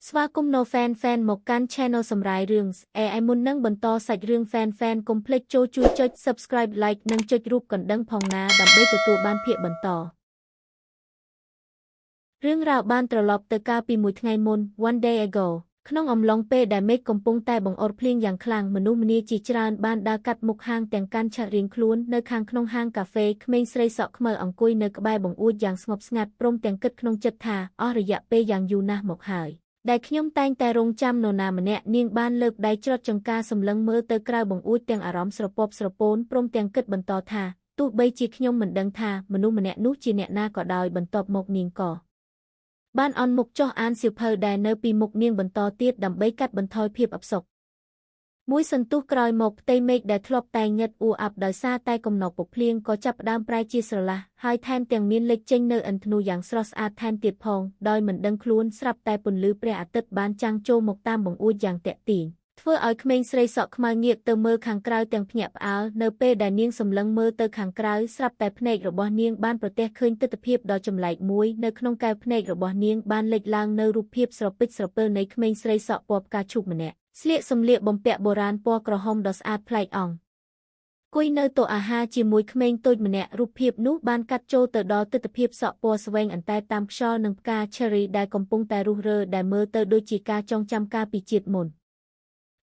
ស្វាគមន៍ No Fan មកកាន់ Channel សម្រាយរឿង AI មុននឹងបន្តសាច់រឿង Fan កុំភ្លេចចូលជួយចុច Subscribe Like និងចុចរូបកណ្ដឹងផងណាដើម្បីទទួលបានភាគបន្តរឿងរ៉ាវបានត្រឡប់ទៅកាលពីមួយថ្ងៃមុន One day ago ក្នុងអំឡុងពេលដែលមេឃកំពុងតែបង្អុរភ្លៀងយ៉ាងខ្លាំងមនុស្សម្នាជាច្រើនបានដើរកាត់មុខហាងទាំងកាន់ឆាករៀងខ្លួននៅខាងក្នុងហាងកាហ្វេក្មេងស្រីសក់ខ្មៅអង្គុយនៅក្បែរបង្អួចយ៉ាងស្ងប់ស្ងាត់ព្រមទាំងគិតក្នុងចិត្តថាអស់រយៈពេលយ៉ាងយូរណាស់មកហើយដែលខ្ញុំតែងតែរងចាំនរណាម្នាក់នាងបានលើកដៃច្រត់ចង្ការសម្លឹងមើលទៅក្រៅបង្អួចទាំងអារម្មណ៍ស្រពាប់ស្រពោនព្រមទាំងគិតបន្តថាទោះបីជាខ្ញុំមិនដឹងថាមនុស្សម្នាក់នោះជាអ្នកណាក៏ដោយបន្ទាប់មកនាងក៏បានអន់មុខចុះអានសៀវភៅដែលនៅពីមុខនាងបន្តទៀតដើម្បីកាត់បន្ថយភាពអផ្សុកមួយសន្ទុះក្រោយមកផ្ទៃមេឃដែលធ្លាប់តែងឹតអ៊ូអាប់ដោយសារតែកំណកពភ្លៀងក៏ចាប់ផ្ដើមប្រែជាស្រឡះហើយថែមទាំងមានលេចចេញនៅឥន្ធនូយ៉ាងស្រស់ស្អាតថែមទៀតផងដោយមិនដឹងខ្លួនស្រាប់តែពន្លឺព្រះអាទិត្យបានចាំងចូលមកតាមបង្អួចយ៉ាងទាក់ទាញធ្វើឲ្យក្មេងស្រីសក់ខ្មៅងាកទៅមើលខាងក្រៅទាំងភ្ញាក់ផ្អើលនៅពេលដែលនាងសម្លឹងមើលទៅខាងក្រៅស្រាប់តែភ្នែករបស់នាងបានប្រទះឃើញទិដ្ឋភាពដ៏ចម្លែកមួយនៅក្នុងកែវភ្នែករបស់នាងបានលេចឡើងនៅរូបភាពស្រពេចស្រពិលនៃក្មេងស្រីសក់ពណ៌ផ្កាឈូកម្នាក់ស្លៀកសម្លៀកបំពាក់បុរាណពណ៌ក្រហមដ៏ស្អាតប្លែកអង្គគួយនៅតុអាហារជាមួយក្មេងតូចម្នាក់រូបភាពនោះបានកាត់ចូលទៅដល់ទិដ្ឋភាពសក់ពណ៌ស្វែងអន្តែតាមខ្យល់និងផ្កា Cherry ដែលកំពុងតែរុះរើដែលមើលទៅដូចជាការចងចាំកាលពីជាតិមុន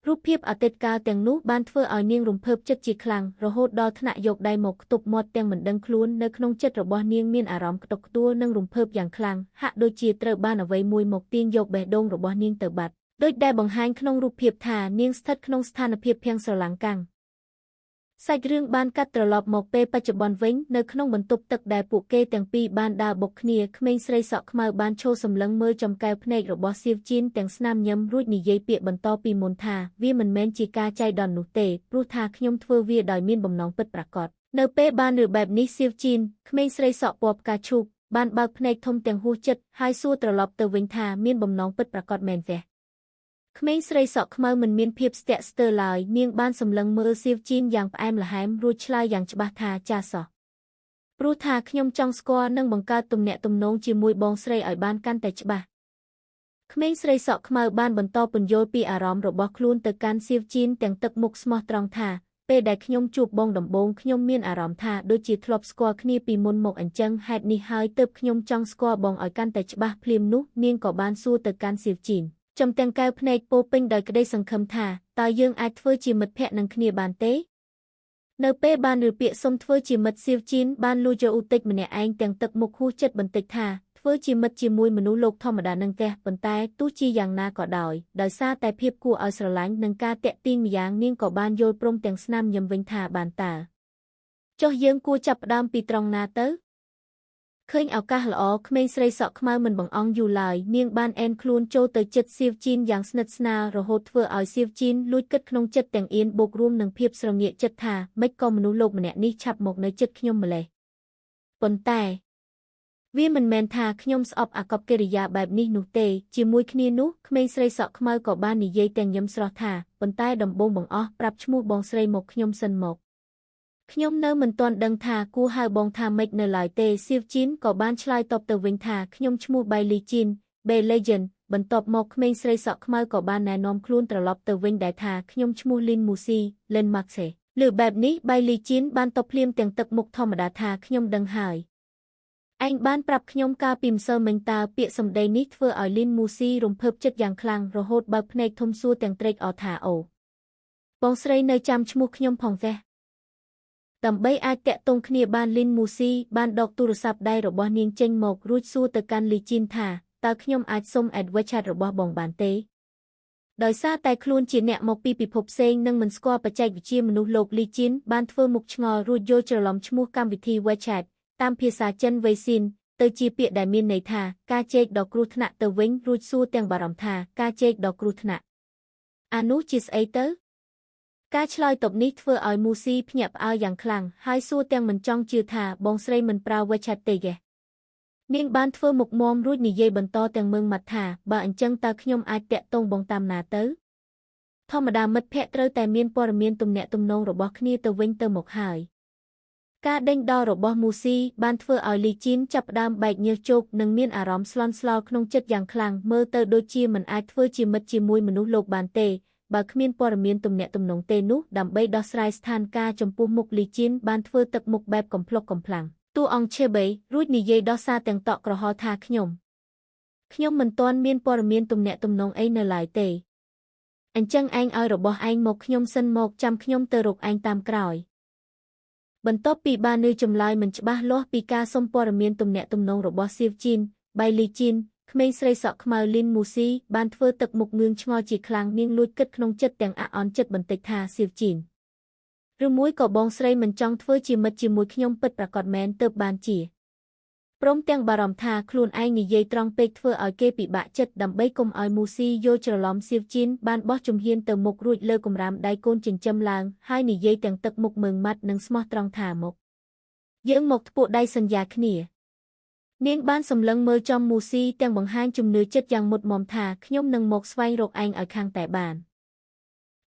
រូបភាពអតីតកាលទាំងនោះបានធ្វើឲ្យនាងរំភើបចិត្តជាខ្លាំងរហូតដល់ថ្នាក់យកដៃមកខ្ទប់មាត់ទាំងមិនដឹងខ្លួននៅក្នុងចិត្តរបស់នាងមានអារម្មណ៍ខ្ទុកខ្ទួលនិងរំភើបយ៉ាងខ្លាំងហាក់ដូចជាត្រូវបានអ្វីមួយមកទាញយកបេះដូងរបស់នាងទៅបាត់ដូចដែលបង្ហាញក្នុងរូបភាពថានាងស្ថិតក្នុងស្ថានភាពភាំងស្រឡាំងកាំងសាច់រឿងបានកាត់ត្រឡប់មកពេលបច្ចុប្បន្នវិញនៅក្នុងបន្ទប់ទឹកដែលពួកគេទាំងពីរបានដើរបុកគ្នាក្មេងស្រីសក់ខ្មៅបានឈរសម្លឹងមើលចំកែវភ្នែករបស់សៀវជីនទាំងស្នាមញឹមរួចនិយាយពាក្យបន្តពីមុនថាវាមិនមែនជាការចៃដន្យនោះទេព្រោះថាខ្ញុំធ្វើវាដោយមានបំណងពិតប្រាកដនៅពេលបានឬបែបនេះសៀវជីនក្មេងស្រីសក់ពណ៌ផ្កាឈូកបានបើកភ្នែកធំទាំងហួសចិត្តហើយសួរត្រឡប់ទៅវិញថាមានបំណងពិតប្រាកដមែនទេក្មេងស្រីសក់ខ្មៅមិនមានភាពស្ទាក់ស្ទើរឡើយនាងបានសម្លឹងមើលសៀវជីនយ៉ាងផ្អែមល្ហែមរួចឆ្លើយយ៉ាងច្បាស់ថាចាសោះព្រោះថាខ្ញុំចង់ស្គាល់និងបង្កើតទំនាក់ទំនងជាមួយបងស្រីឲ្យបានកាន់តែច្បាស់ក្មេងស្រីសក់ខ្មៅបានបន្តពន្យល់ពីអារម្មណ៍របស់ខ្លួនទៅកាន់សៀវជីនទាំងទឹកមុខស្មោះត្រង់ថាពេលដែលខ្ញុំជួបបងដំបូងខ្ញុំមានអារម្មណ៍ថាដូចជាធ្លាប់ស្គាល់គ្នាពីមុនមកអញ្ចឹងហេតុនេះហើយទើបខ្ញុំចង់ស្គាល់បងឲ្យកាន់តែច្បាស់ភ្លាមនោះនាងក៏បានសួរទៅកាន់សៀវជីនចំទាំងកែវភ្នែកពោពេញដោយក្តីសង្ឃឹមថាតើយើងអាចធ្វើជាមិត្តភក្តិនឹងគ្នាបានទេនៅពេលបានឬពាក្យសុំធ្វើជាមិត្តសៀវជីនបានលួចយកឧតិចម្នាក់ឯងទាំងទឹកមុខហួសចិត្តបន្តិចថាធ្វើជាមិត្តជាមួយមនុស្សលោកធម្មតានឹងទេប៉ុន្តែទោះជាយ៉ាងណាក៏ដោយសារតែភាពគួរឲ្យស្រឡាញ់និងការតាក់ទាញម្យ៉ាងនាងក៏បានយល់ព្រមទាំងស្នាមញឹមវិញថាបានតើចុះយើងគួរចាប់ផ្ដើមពីត្រង់ណាទៅឃើញឱកាសល្អក្មេងស្រីសក់ខ្មៅមិនបង្អង់យូរឡើយនាងបានអែនខ្លួនចូលទៅជិតសៀវជីនយ៉ាងស្និទ្ធស្នាលរហូតធ្វើឲ្យសៀវជីនលួចគិតក្នុងចិត្តទាំងអៀនបូករួមនឹងភាពស្រងាកចិត្តថាម៉េចក៏មនុស្សលោកម្នាក់នេះឆាប់មកនៅចិត្តខ្ញុំម្លេះប៉ុន្តែវាមិនមែនថាខ្ញុំស្អប់អាកប្បកិរិយាបែបនេះនោះទេជាមួយគ្នានោះក្មេងស្រីសក់ខ្មៅក៏បាននិយាយទាំងញឹមស្រស់ថាប៉ុន្តែដំបូងបង្អស់ប្រាប់ឈ្មោះបងស្រីមកខ្ញុំសិនមកខ្ញុំនៅមិនទាន់ដឹងថាគួរហៅបងថាម៉េចនៅឡើយទេសៀវជីនក៏បានឆ្លើយតបទៅវិញថាខ្ញុំឈ្មោះបៃលីជីន Bay Legend បន្ទាប់មកក្មេងស្រីសក់ខ្មៅក៏បានណែនាំខ្លួនត្រឡប់ទៅវិញដែលថាខ្ញុំឈ្មោះលីនមូស៊ីលេនម៉ាក់សេលើបែបនេះបៃលីជីនបានតបភ្លាមទាំងទឹកមុខធម្មតាថាខ្ញុំដឹងហើយឯងបានប្រាប់ខ្ញុំកាលពីម្សិលមិញតើពាក្យសម្ដីនេះធ្វើឲ្យលីនមូស៊ីរំភើបចិត្តយ៉ាងខ្លាំងរហូតបើកភ្នែកធំសួរទាំងត្រេកអរថាអូបងស្រីនៅចាំឈ្មោះខ្ញុំផងទេដើម្បីអាចតាក់ទងគ្នាបានលីនមូស៊ីបានដកទូរស័ព្ទដៃរបស់នាងចេញមករួចសួរទៅកាន់លីជីនថាតើខ្ញុំអាចសុំ Edward Chat របស់បងបានទេដោយសារតែខ្លួនជាអ្នកមកពីពិភពផ្សេងនិងមិនស្គាល់បច្ចេកវិទ្យាមនុស្សលោកលីជីនបានធ្វើមុខឆ្ងល់រួចយល់ច្រឡំឈ្មោះកម្មវិធី WeChat តាមភាសាចិនវេស៊ីនទៅជាពាក្យដែលមានន័យថាការជែកដ៏គ្រោះថ្នាក់ទៅវិញរួចសួរទាំងបារម្ភថាការជែកដ៏គ្រោះថ្នាក់អានោះជាស្អីទៅការឆ្លើយតបនេះធ្វើឲ្យមូស៊ីភ្ញាក់ផ្អើលយ៉ាងខ្លាំងហើយសួរទាំងមិនចង់ជឿថាបងស្រីមិនប្រើ WeChat ទេនាងបានធ្វើមុខមាំរួចនិយាយបន្តទាំងមើងមាត់ថាបើអញ្ចឹងតើខ្ញុំអាចតាក់ទងបងតាមណាទៅធម្មតាមិត្តភក្តិត្រូវតែមានព័ត៌មានទំនាក់ទំនងរបស់គ្នាទៅវិញទៅមកហើយ ការដេញដោលរបស់មូស៊ីបានធ្វើឲ្យលីជីនចាប់ផ្ដើមបែកញើសជោគនិងមានអារម្មណ៍ស្លន់ស្លោក្នុងចិត្តយ៉ាងខ្លាំងមើលទៅដូចជាមិនអាចធ្វើជាមិត្តជាមួយមនុស្សលោកបានទេបើគ្មានព័ត៌មានទំនាក់ទំនងទេនោះដើម្បីដោះស្រាយស្ថានភាពចំពោះមុខលីជីនបានធ្វើទឹកមុខបែបកំប្លុកកំប្លាំងតួអង្គឆេបេរួចនិយាយដោះសារទាំងតក់ក្រហល់ថាខ្ញុំមិនទាន់មានព័ត៌មានទំនាក់ទំនងអីនៅឡើយទេអញ្ចឹងឯងឲ្យរបស់ឯងមកខ្ញុំសិនមកចាំខ្ញុំទៅរកឯងតាមក្រោយបន្ទាប់ពីបាននឿចម្លើយមិនច្បាស់លាស់ពីការសុំព័ត៌មានទំនាក់ទំនងរបស់សៀវជីនបៃលីជីនក្មេងស្រីសក់ខ្មៅលីនមូស៊ីបានធ្វើទឹកមុខងឿងឆ្ងល់ជាខ្លាំងនាងលួចគិតក្នុងចិត្តទាំងអាក់អន់ចិត្តបន្តិចថាសៀវជីនឬមួយក៏បងស្រីមិនចង់ធ្វើជាមិត្តជាមួយខ្ញុំពិតប្រាកដមែនទើបបានជាព្រមទាំងបារម្ភថាខ្លួនឯងនិយាយត្រង់ពេកធ្វើឲ្យគេពិបាកចិត្តដើម្បីកុំឲ្យមូស៊ីយល់ច្រឡំសៀវជីនបានបោះជំហានទៅមុខរួចលើគម្រាមដៃកូនចិញ្ចឹមឡើងហើយនិយាយទាំងទឹកមុខមើងម៉ាត់និងស្មោះត្រង់ថាមកយើងមកធ្វើដៃសន្យាគ្នានាងបានសម្លឹងមើលចំមូស៊ីទាំងបង្ហាញជំនឿចិត្តយ៉ាងមុតមមថាខ្ញុំនឹងមកស្វែងរកឯងឲ្យខាងតែបាន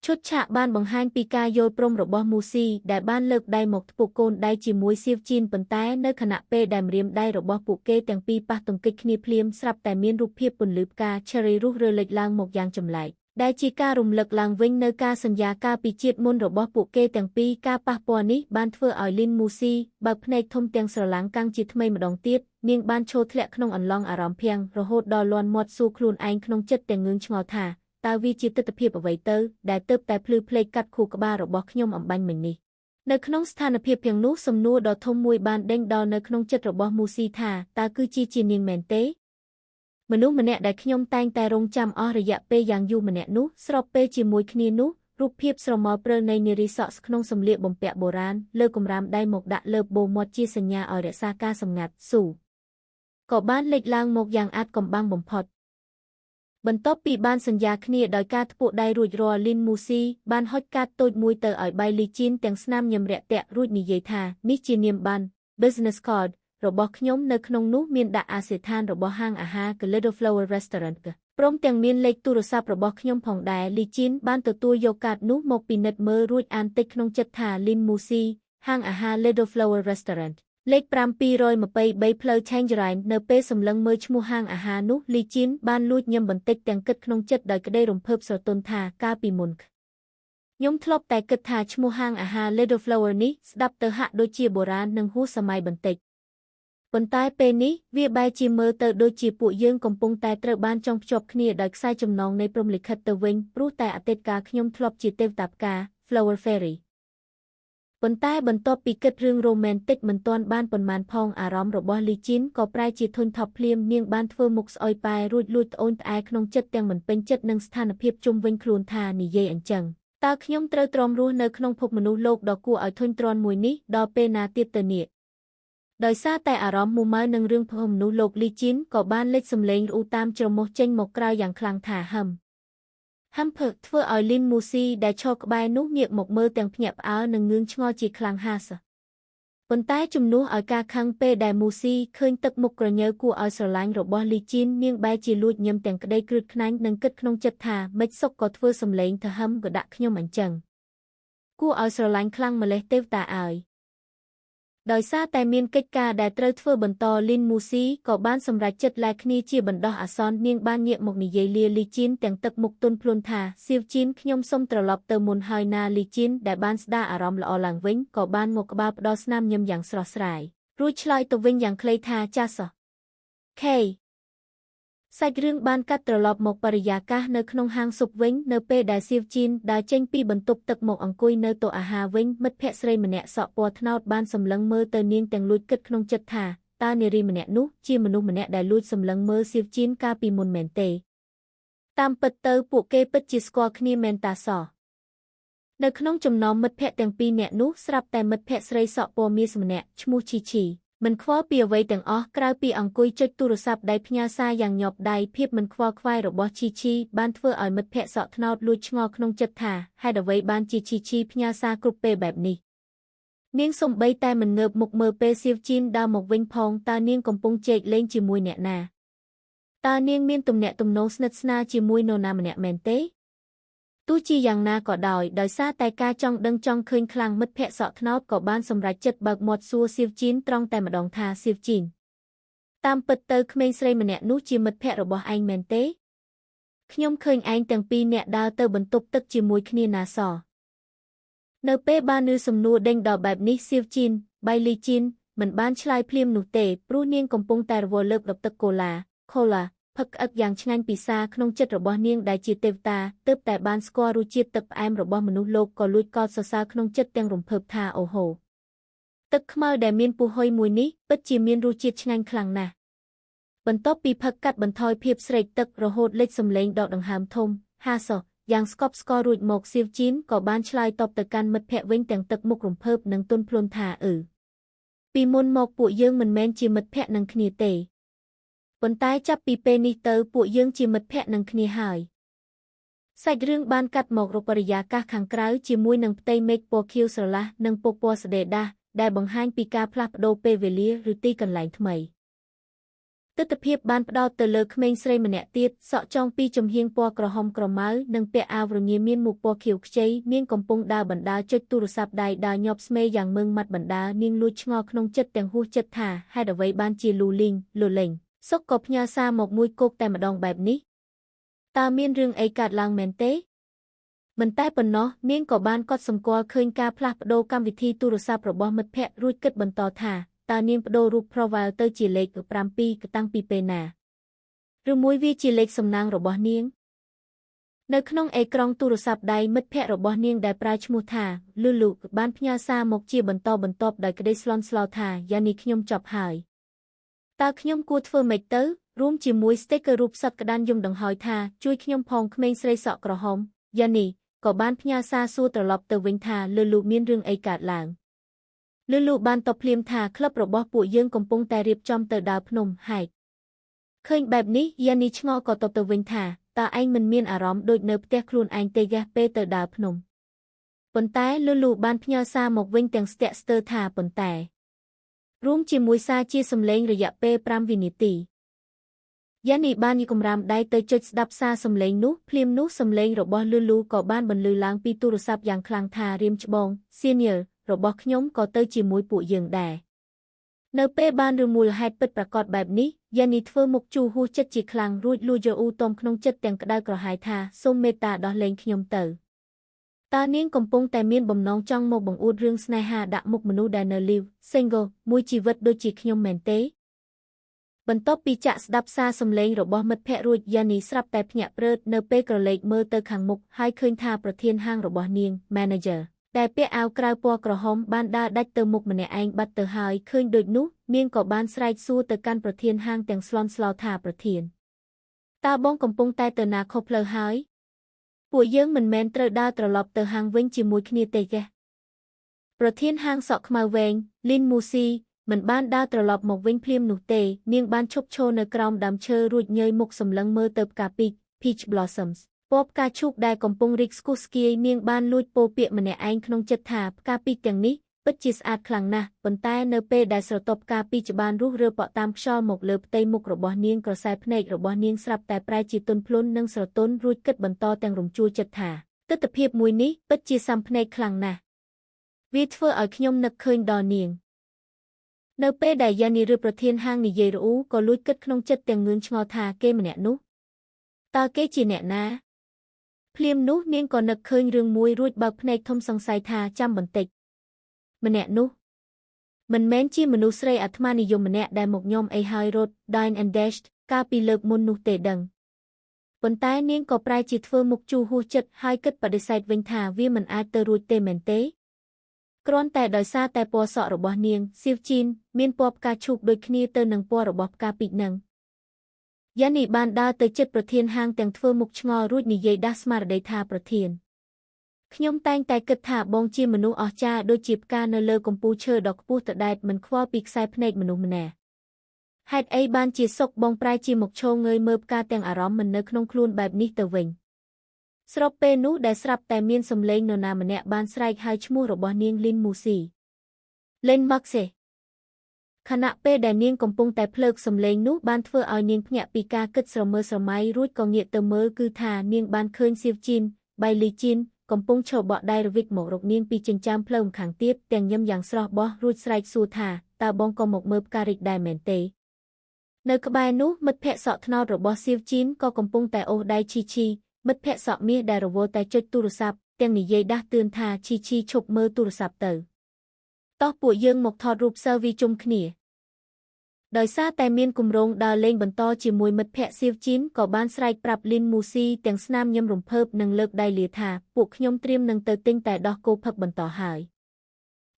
ឈុតឆាកបានបង្ហាញពីការយល់ព្រមរបស់មូស៊ីដែលបានលើកដៃមកធ្វើកូនដៃជាមួយសៀវជីនប៉ុន្តែនៅខណៈពេលដែលម្រាមដៃរបស់ពួកគេទាំងពីរប៉ះទង្គិចគ្នាភ្លាមស្រាប់តែមានរូបភាពពន្លឺផ្កា Cherry រុះរើលេចឡើងមកយ៉ាងចម្លែកដែលជាការរំលឹកឡើងវិញនៅការសន្យាកាលពីជាតិមុនរបស់ពួកគេទាំងពីរការប៉ះពាល់នេះបានធ្វើឲ្យលីនមូស៊ីបើកភ្នែកធំទាំងស្រឡាំងកាំងជាថ្មីម្ដងទៀតនាងបានឈរធ្លាក់ក្នុងអន្លង់អារម្មណ៍ភាំងរហូតដល់លាន់មាត់សួរខ្លួនឯងក្នុងចិត្តទាំងងឿងឆ្ងល់ថាតើវាជាទិដ្ឋភាពអ្វីទៅដែលទើបតែភ្លឺភ្លេចកាត់ខួរក្បាលរបស់ខ្ញុំអំបញ្ញមិញនេះនៅក្នុងស្ថានភាពទាំងនោះសំណួរដ៏ធំមួយបានដេញដោលនៅក្នុងចិត្តរបស់មូស៊ីថាតើគឺជានាងមែនទេមនុស្សម្នាក់ដែលខ្ញុំតែងតែរងចាំអស់រយៈពេលយ៉ាងយូរម្នាក់នោះស្របពេលជាមួយគ្នានោះរូបភាពស្រមោលព្រើលនៃនារីសក់ក្នុងសម្លៀកបំពាក់បុរាណលើគម្រាមដៃមកដាក់លើបូមាត់ជាសញ្ញាឲ្យរក្សាការសម្ងាត់ស៊ូក៏បានលេចឡើងមកយ៉ាងអាចកំបាំងបំផុតបន្ទាប់ពីបានសន្យាគ្នាដោយការធ្វើដៃរួចរាល់លីនមូស៊ីបានហុចកាតតូចមួយទៅឲ្យបៃលីជីនទាំងស្នាមញឹមរាក់ទាក់រួចនិយាយថានេះជានាមប័ណ្ណ business card របស់ខ្ញុំនៅក្នុងនោះមានដាក់អាសយដ្ឋានរបស់ហាងអាហារ Little Flower Restaurant ព្រមទាំងមានលេខទូរស័ព្ទរបស់ខ្ញុំផងដែរលីជីនបានទទួលយកកាតនោះមកពិនិត្យមើលរួចអានតិចក្នុងចិត្តថាលីនមូស៊ីហាងអាហារ Little Flower Restaurantលេខ5223ផ្លូវ Tangerine នៅពេលសម្លឹងមើលឈ្មោះហាងអាហារនោះលីជីនបានលួចញឹមបន្តិចទាំងគិតក្នុងចិត្តដោយក្តីរំភើបស្រទន់ថាកាលពីមុនខ្ញុំធ្លាប់តែគិតថាឈ្មោះហាងអាហារ Little Flower នេះស្ដាប់ទៅហាក់ដូចជាបុរាណនិងហួសសម័យបន្តិចប៉ុន្តែពេលនេះវាបែរជាមើលទៅដូចជាពួកយើងកំពុងតែត្រូវបានចងភ្ជាប់គ្នាដោយខ្សែចំណងនៃព្រហ្មលិខិតទៅវិញព្រោះតែអតីតកាលខ្ញុំធ្លាប់ជាទេវតាផ្កា Flower Fairyប៉ុន្តែបន្ទាប់ពីគិតរឿងរ៉ូមែនទិកមិនទាន់បានប៉ុន្មានផងអារម្មណ៍របស់លីជីនក៏ប្រែជាធុញថប់ភ្លាមនាងបានធ្វើមុខស្អុយប៉ែរួចលួចត្អូញត្អែក្នុងចិត្តទាំងមិនពេញចិត្តនឹងស្ថានភាពជុំវិញខ្លួនថានិយាយអញ្ចឹងតើខ្ញុំត្រូវទ្រាំរស់នៅក្នុងភពមនុស្សលោកដ៏គួរឲ្យធុញទ្រាន់មួយនេះដល់ពេលណាទៀតទៅនេះដោយសារតែអារម្មណ៍មួម៉ៅនឹងរឿងភពមនុស្សលោកលីជីនក៏បានលេចសម្លេងរអ៊ូតាមច្រមុះចេញមកក្រៅយ៉ាងខ្លាំងថាហឹមភើធ្វើឲ្យលីនមូស៊ីដែលឈរក្បែរនោះងាកមកមើលទាំងភ្ញាក់ផ្អើលនិងងឿងឆ្ងល់ជាខ្លាំងហាសប៉ុន្តែជំនួសឲ្យការខឹងពេលដែលមូស៊ីឃើញទឹកមុខក្រញើគួរឲ្យស្រឡាញ់របស់លីជីននាងបែរជាលួចញឹមទាំងក្តីគ្រឺតខ្នាញ់និងគិតក្នុងចិត្តថាម៉េចសុកក៏ធ្វើសម្លេងទៅហឹមក៏ដាក់ខ្ញុំអញ្ចឹងគួរឲ្យស្រឡាញ់ខ្លាំងម្លេះទេវតាអើយដោយសារតែមានកិច្ចការដែលត្រូវធ្វើបន្តលីនមូស៊ីក៏បានសម្រេចចិត្តលែកគ្នាជាបណ្ដោះអាសន្ននាងបានងាកមកនិយាយលាលីជីនទាំងទឹកមុខទន់ភ្លន់ថាសៀវជីនខ្ញុំសូមត្រឡប់ទៅមុនហើយណាលីជីនដែលបានស្ដារអារម្មណ៍ល្អឡើងវិញក៏បានមកក្បាលផ្ដោស្នាមញឹមយ៉ាងស្រស់ស្រាយរួចឆ្លើយទៅវិញយ៉ាងខ្លីថាចាសខេសាច់រឿងបានកាត់ត្រឡប់មកបរិយាកាសនៅក្នុងហាងស៊ុបវិញនៅពេលដែលសៀវជីនដើរចេញពីបន្ទប់ទឹកមកអង្គុយនៅតុអាហារវិញមិត្តភក្តិស្រីម្នាក់សក់ពណ៌ត្នោតបានសម្លឹងមើលទៅនាងទាំងលួចគិតក្នុងចិត្តថាតើនារីម្នាក់នោះជាមនុស្សម្នាក់ដែលលួចសម្លឹងមើលសៀវជីនកាលពីមុនមែនទេតាមពិតទៅពួកគេពិតជាស្គាល់គ្នាមែនតាសោះនៅក្នុងចំណោមមិត្តភក្តិទាំងពីរនាក់នោះស្រាប់តែមិត្តភក្តិស្រីសក់ពណ៌មាសម្នាក់ឈ្មោះឈីឈីមិនខ្វល់ពីអ្វីទាំងអស់ក្រៅពីអង្គុយចុចទូរស័ព្ទដៃផ្ញើសារយ៉ាងញាប់ដៃភាពមិនខ្វល់ខ្វាយរបស់ឈីឈីបានធ្វើឲ្យមិត្តភក្តិសក់ត្នោតលួចឆ្ងល់ក្នុងចិត្តថាហេតុអ្វីបានជាឈីឈីផ្ញើសារគ្រប់ពេលបែបនេះនាងសំបីតែមិនងើបមុខមើលពេលសៀវជីនដើរមកវិញផងតើនាងកំពុងជែកលេងជាមួយអ្នកណាតើនាងមានទំនាក់ទំនងស្និទ្ធស្នាលជាមួយនរណាម្នាក់មែនទេ ទោះជាយ៉ាងណាក៏ដោយសារតែការចង់ដឹងចង់ឃើញខ្លាំងមិត្តភក្តិសក់ត្នោតក៏បានសម្រេចចិត្តបើកមាត់សួរសៀវជីនត្រង់តែម្ដងថាសៀវជីនតាមពិតទៅក្មេងស្រីម្នាក់នោះជាមិត្តភក្តិរបស់ឯងមែនទេខ្ញុំឃើញឯងទាំងពីរនាក់ដើរទៅបន្ទប់ទឹកជាមួយគ្នាណាសនៅពេលបានឮសំណួរដេញដោលបែបនេះសៀវជីនបៃលីជីនមិនបានឆ្លើយភ្លាមនោះទេព្រោះនាងកំពុងតែរវល់លើកដបទឹកកូឡាផឹកក្អឹកយ៉ាងឆ្ងាញ់ពិសាក្នុងចិត្តរបស់នាងដែលជាទេវតាទើបតែបានស្គាល់រសជាតិទឹកផ្អែមរបស់មនុស្សលោកក៏លួចកោតសរសើរក្នុងចិត្តទាំងរំភើបថាអូហូទឹកខ្មៅដែលមានពូហុយមួយនេះពិតជាមានរសជាតិឆ្ងាញ់ខ្លាំងណាស់បន្ទាប់ពីផឹកកាត់បន្ថយភាពស្រេកទឹករហូតលេចសំឡេងដកដង្ហើមធំហាសោះយ៉ាងស្កប់ស្កល់រួចមកសៀវជីនក៏បានឆ្លើយតបទៅកាន់មិត្តភក្តិវិញទាំងទឹកមុខរំភើបនិងទន់ភ្លន់ថាពីមុនមកពួកយើងមិនមែនជាមិត្តភក្តិនឹងគ្នាទេប៉ុន្តែចាប់ពីពេលនេះទៅពួកយើងជាមិត្តភក្តិនឹងគ្នាហើយសាច់រឿងបានកាត់មករកបរិយាកាសខាងក្រៅជាមួយនឹងផ្ទៃមេឃពណ៌ខៀវស្រឡះនិងពណ៌ស្ដេដាស់ដែលបង្ហាញពីការផ្លាស់ប្ដូរពេលវេលាឬទីកន្លែងថ្មីទិដ្ឋភាពបានផ្ដោតទៅលើក្មេងស្រីម្នាក់ទៀតសក់ចងពីចំហៀងពណ៌ក្រហមក្រមៅនិងពាក់អាវរងាមានមុខពណ៌ខៀវខ្ចីនាងកំពុងដើរបណ្ដាចុចទូរស័ព្ទដៃដើរញាប់ស្មេយ៉ាងម៉ឺងម៉ាត់បណ្ដានាងលួចឆ្ងល់ក្នុងចិត្តទាំងហួសចិត្តថាហេតុអ្វីបានជាលូលីងលលេងសុកក៏ផ្ញើសារមកមួយគោកតែម្ដងបែបនេះតើមានរឿងអីកើតឡើងមែនទេមិនតែប៉ុណ្ណោះនាងក៏បានកត់សម្គាល់ឃើញការផ្លាស់ប្ដូរកម្មវិធីទូរស័ព្ទរបស់មិត្តភក្តិរួចគិតបន្តថាតើនាងប្ដូររូប profile ទៅជាលេខ7តាំងពីពេលណាឬមួយវាជាលេខសំណាងរបស់នាងនៅក្នុងអេក្រង់ទូរស័ព្ទដៃមិត្តភក្តិរបស់នាងដែលប្រើឈ្មោះថាលូលូបានផ្ញើសារមកជាបន្តបន្ទាប់ដោយក្តីស្លន់ស្លោថាយ៉ានីខ្ញុំចប់ហើយតើខ្ញុំគួរធ្វើម៉េចទៅរួមជាមួយ sticker រូបសត្វក្តាន់យំដង្ហោយថាជួយខ្ញុំផងក្មេងស្រីសក់ក្រហមយ៉ានីក៏បានផ្ញើសារសួរត្រឡប់ទៅវិញថាលូលូមានរឿងអីកើតឡើងលូលូបានតបភ្លាមថាក្លឹបរបស់ពួកយើងកំពុងតែរៀបចំទៅដើរភ្នំហែកឃើញបែបនេះយ៉ានីឆ្ងល់ក៏តបទៅវិញថាតើឯងមិនមានអារម្មណ៍ដូចនៅផ្ទះខ្លួនឯងទេហ្គាពេលទៅដើរភ្នំប៉ុន្តែលូលូបានផ្ញើសារមកវិញទាំងស្ទាក់ស្ទើរថាប៉ុន្តែរួមជាមួយសារជាសំឡេងរយៈពេល5វិនាទីយ៉ានីបានយកម្រាមដៃទៅចុចស្ដាប់សារសំឡេងនោះភ្លាមនោះសំឡេងរបស់លូលូក៏បានបន្លឺឡើងពីទូរស័ព្ទយ៉ាងខ្លាំងថារៀមច្បង Senior របស់ខ្ញុំក៏ទៅជាមួយពួកយើងដែរនៅពេលបានរមូលហេតុពិតប្រាកដបែបនេះយ៉ានីធ្វើមុខជូរហួសចិត្តជាខ្លាំងរួចលួចយូទំក្នុងចិត្តទាំងក្តៅក្រហាយថាសូមមេត្តាដោះលែងខ្ញុំទៅតើនាងកំពុងតែមានបំណងចង់មកបង្អួតរឿងស្នេហាដាក់មុខមនុស្សដែលនៅ live single មួយជីវិតដូចជាខ្ញុំមែនទេបន្ទាប់ពីចាក់ស្ដាប់សារសំឡេងរបស់មិត្តភក្តិរួចយ៉ានីស្រាប់តែភ្ញាក់ព្រឺតនៅពេលក្រឡេកមើលទៅខាងមុខហើយឃើញថាប្រធានហាងរបស់នាង manager ដែលពាក់អាវក្រៅពណ៌ក្រហមបានដើរដាច់ទៅមុខម្នាក់ឯងបាត់ទៅហើយឃើញដូចនោះនាងក៏បានស្រែកសួរទៅកាន់ប្រធានហាងទាំងស្លន់ស្លោថាប្រធានតើបងកំពុងតែទៅណាខុសផ្លូវហើយពួកយើងមិនមែនត្រូវដើរត្រឡប់ទៅហាងវិញជាមួយគ្នាទេទេប្រធានហាងសក់ខ្មៅវែងលីនមូស៊ីមិនបានដើរត្រឡប់មកវិញភ្លាមនោះទេនាងបានឈប់ឈរនៅក្រោមដើមឈើរួចញើយមុខសម្លឹងមើលទៅផ្កាpeach blossoms ពណ៌ផ្កាឈូកដែលកំពុងរីកស្គុះស្គាយនាងបានលួចពោលពាក្យម្នាក់ឯងក្នុងចិត្តថាផ្កាpeachទាំងនេះពិតជាស្អាតខ្លាំងណាស់ប៉ុន្តែនៅពេលដែលស្រទាប់ផ្កាpeachបានរុះរើប៉ក់តាមខ្យល់មកលើផ្ទៃមុខរបស់នាងក្រសែភ្នែករបស់នាងស្រាប់តែប្រែជាទន់ភ្លន់និងស្រទន់រួចគិតបន្តទាំងរំជួលចិត្តថាទិដ្ឋភាពមួយនេះពិតជាសាំភ្នែកខ្លាំងណាស់វាធ្វើឲ្យខ្ញុំនឹកឃើញដល់នាងនៅពេលដែលយ៉ានីឬប្រធានហាងនិយាយរអ៊ូក៏លួចគិតក្នុងចិត្តទាំងងឿងឆ្ងល់ថាគេម្នាក់នោះតើគេជាអ្នកណាភ្លាមនោះនាងក៏នឹកឃើញរឿងមួយរួចបើកភ្នែកធំសង្ស័យថាចាំបន្តិចម្នាក់នោះមិនមែនជាមនុស្សស្រីអាត្មានិយមម្នាក់ដែលមកញោមអីហើយរត់ Dine and Dash កាលពីលើកមុននោះទេដឹងប៉ុន្តែនាងក៏ប្រែជាធ្វើមុខជូរហួសចិត្តហើយគិតបដិសេធវិញថាវាមិនអាចទៅរួចទេមែនទេគ្រាន់តែដោយសារតែពណ៌សក់របស់នាងសៀវជីនមានពណ៌ផ្កាឈូកដូចគ្នាទៅនឹងពណ៌របស់ផ្កាពេជ្រនឹងយ៉ានីបានដើរទៅជិតប្រធានហាងទាំងធ្វើមុខឆ្ងល់រួចនិយាយដាស់ស្មារតីថាប្រធានខ្ញុំតែងតែគិតថាបងជាមនុស្សអស្ចារ្យដូចជាផ្កានៅលើកំពូលឈើដ៏ខ្ពស់តដែតមិនខ្វល់ពីខ្សែភ្នែកមនុស្សម្នាក់ហេតុអីបានជាសុកបងប្រែជាមុខឈរងើយមើលផ្កាទាំងអារម្មណ៍មិននៅក្នុងខ្លួនបែបនេះទៅវិញស្របពេលនោះដែលស្រាប់តែមានសំឡេងនរណាម្នាក់បានស្រែកហៅឈ្មោះរបស់នាងលីនមូស៊ីលេនម៉ាក់សេខណៈពេលដែលនាងកំពុងតែភ្លើកសំឡេងនោះបានធ្វើឲ្យនាងភ្ញាក់ពីការគិតស្រមើស្រមៃរួចក៏ងាកទៅមើលគឺថានាងបានឃើញសៀវជីន បៃលីជីនកំពុងឈរបកដៃរវិកមករកនាងពីចិញ្ចាមផ្លូវខាងទៀតទាំងញឹមយ៉ាងស្រស់បោះរួចស្រែកសួរថាតើបងក៏មកមើលផ្ការីកដែរមែនទេនៅក្បែរនោះមិត្តភ័ក្តិសក់ថ្នោតរបស់សៀវជីនក៏កំពុងតែអូសដៃឈីឈីមិត្តភ័ក្តិសក់មាសដែលរវល់តែចុចទូរស័ព្ទទាំងនិយាយដាស់តឿនថាឈីឈីឈប់មើលទូរស័ព្ទទៅតោះពួកយើងមកថតរូប selfie ជុំគ្នាដោយសារតែមានគម្រោងដើរលេងបន្តជាមួយមិត្តភ័ក្តិសៀវជីនក៏បានស្រែកប្រាប់លីនមូស៊ីទាំងស្នាមញឹមរំភើបនិងលើកដៃលាថាពួកខ្ញុំត្រៀមនឹងទៅទិញតែដោះគោផឹកបន្តហើយ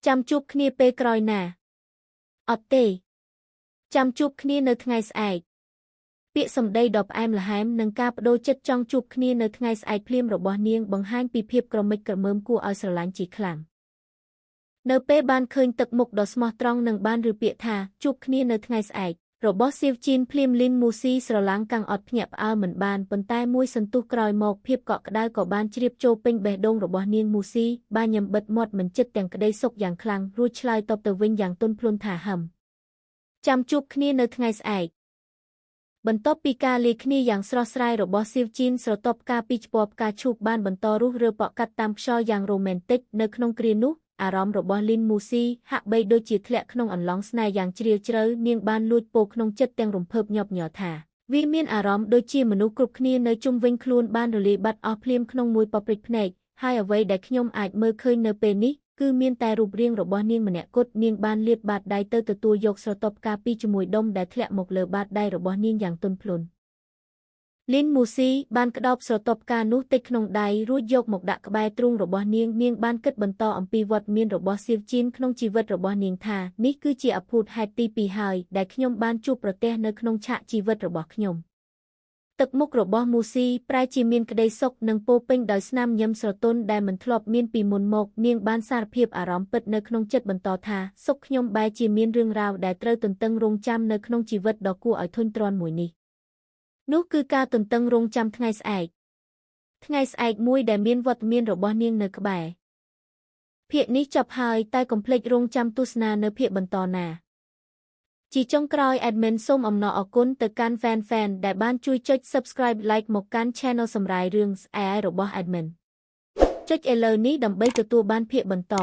ចាំជួបគ្នាពេលក្រោយណាអត់ទេចាំជួបគ្នានៅថ្ងៃស្អែកពាក្យសម្ដីដ៏ផ្អែមល្ហែមនិងការបដូរចិត្តចង់ជួបគ្នានៅថ្ងៃស្អែកភ្លាមរបស់នាងបង្ហាញពីភាពក្រមិចក្រមើមគួរឲ្យស្រឡាញ់ជាខ្លាំងនៅពេលបានឃើញទឹកមុខដ៏ស្មោះត្រង់និងបានឬពាក្យថាជួបគ្នានៅថ្ងៃស្អែករបស់សៀវជីនភ្លាមលីនមូស៊ីស្រឡាំងកាំងអត់ភ្ញាក់ផ្អើលមិនបានប៉ុន្តែមួយសន្ទុះក្រោយមកភាពកក់ក្ដៅក៏បានជ្រាបចូលពេញបេះដូងរបស់នាងមូស៊ីបានញ៉ាំបិទមាត់មិនចិត្តទាំងក្តីសុខយ៉ាងខ្លាំងរួចឆ្លើយតបទៅវិញយ៉ាងទន់ភ្លន់ថាហឹមចាំជួបគ្នានៅថ្ងៃស្អែកបន្ទាប់ពីការលាគ្នាយ៉ាងស្រស់ស្រាយរបស់សៀវជីនស្រទាប់ការពីឆ្ពផ្កាឈូកបានបន្តរុះរើប៉ក់កាត់តាមខ្យល់យ៉ាងរ៉ូមែនទិកនៅក្នុងគ្រានោះអារម្មណ៍របស់លីនមូស៊ីហាក់បីដូចជាធ្លាក់ក្នុងអន្លង់ស្នេហ៍យ៉ាងជ្រាលជ្រៅនាងបានលួចពោក្នុងចិត្តទាំងរំភើបញាប់ញ័រថាវាមានអារម្មណ៍ដូចជាមនុស្សគ្រប់គ្នានៅជុំវិញខ្លួនបានរលាយបាត់អស់ភ្លាមក្នុងមួយប៉ព្រិចភ្នែកហើយអ្វីដែលខ្ញុំអាចមើលឃើញនៅពេលនេះគឺមានតែរូបរាងរបស់នាងម្នាក់គត់នាងបានលាតបាតដៃទៅទទួលយកស្រទាប់ការពីជាមួយដុំដែលធ្លាក់មកលើបាតដៃរបស់នាងយ៉ាងទន់ភ្លន់លីនមូស៊ីបានក្តោបស្រទាប់ការនោះតិចក្នុងដៃរួចយកមកដាក់ក្បែរទ្រូងរបស់នាងបានគិតបន្តអំពីវត្តមានរបស់សៀវជីនក្នុងជីវិតរបស់នាងថានេះគឺជាអភូតហេតុទី2ហើយដែលខ្ញុំបានជួបប្រទះនៅក្នុងឆាកជីវិតរបស់ខ្ញុំទឹកមុខរបស់មូស៊ីប្រែជាមានក្តីសុខនិងពោពេញដោយស្នាមញឹមស្រទន់ដែលមិនធ្លាប់មានពីមុនមកនាងបានសារភាពអារម្មណ៍ពិតនៅក្នុងចិត្តបន្តថាសុខខ្ញុំបែរជាមានរឿងរ៉ាវដែលត្រូវទន្ទឹងរង់ចាំនៅក្នុងជីវិតដ៏គួរឲ្យធុញទ្រាន់មួយនេះនោះគឺការទន្ទឹងរង់ចាំថ្ងៃស្អែកមួយដែលមានវត្តមានរបស់នាងនៅក្បែរភាគនេះចប់ហើយតែកុំភ្លេចរង់ចាំទស្សនានៅភាគបន្តណាជាចុងក្រោយ admin សូមអំណរអគុណទៅកាន់ fan ដែលបានជួយចុច subscribe like មកកាន់ channel សម្រាយរឿងស្អែរបស់ admin ចុចឥឡូវនេះដើម្បីទទួលបានភាគបន្ត